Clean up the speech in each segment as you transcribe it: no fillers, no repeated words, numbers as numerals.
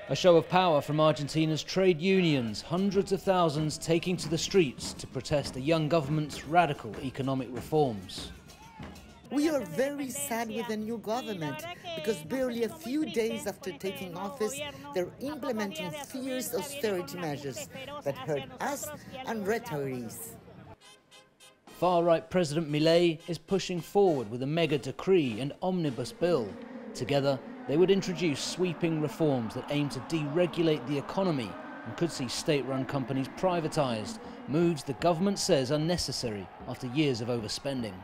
A show of power from Argentina's trade unions, hundreds of thousands taking to the streets to protest the young government's radical economic reforms. We are very sad with the new government because barely a few days after taking office, they're implementing fierce austerity measures that hurt us and retirees. Far-right President Milei is pushing forward with a mega decree and omnibus bill. Together, they would introduce sweeping reforms that aim to deregulate the economy and could see state-run companies privatized, moves the government says are necessary after years of overspending.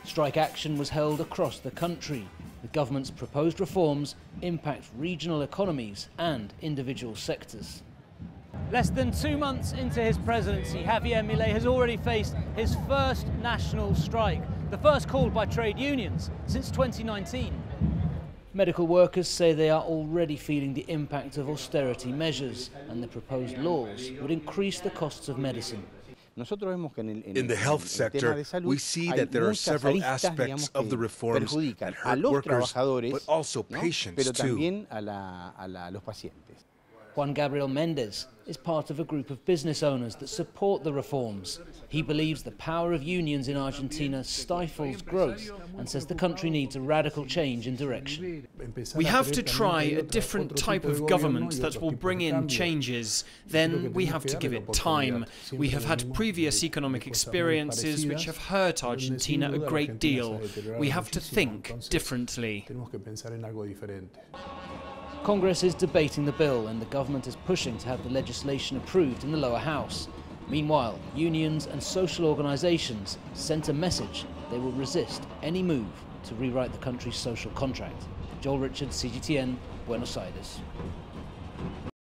Strike action was held across the country. The government's proposed reforms impact regional economies and individual sectors. Less than 2 months into his presidency, Javier Milei has already faced his first national strike, the first called by trade unions since 2019. Medical workers say they are already feeling the impact of austerity measures, and the proposed laws would increase the costs of medicine. In the health sector, we see that there are several aspects of the reforms that hurt workers, but also patients too. Juan Gabriel Mendez is part of a group of business owners that support the reforms. He believes the power of unions in Argentina stifles growth and says the country needs a radical change in direction. We have to try a different type of government that will bring in changes. Then we have to give it time. We have had previous economic experiences which have hurt Argentina a great deal. We have to think differently. Congress is debating the bill and the government is pushing to have the legislation approved in the lower house. Meanwhile, unions and social organizations sent a message they will resist any move to rewrite the country's social contract. Joel Richards, CGTN, Buenos Aires.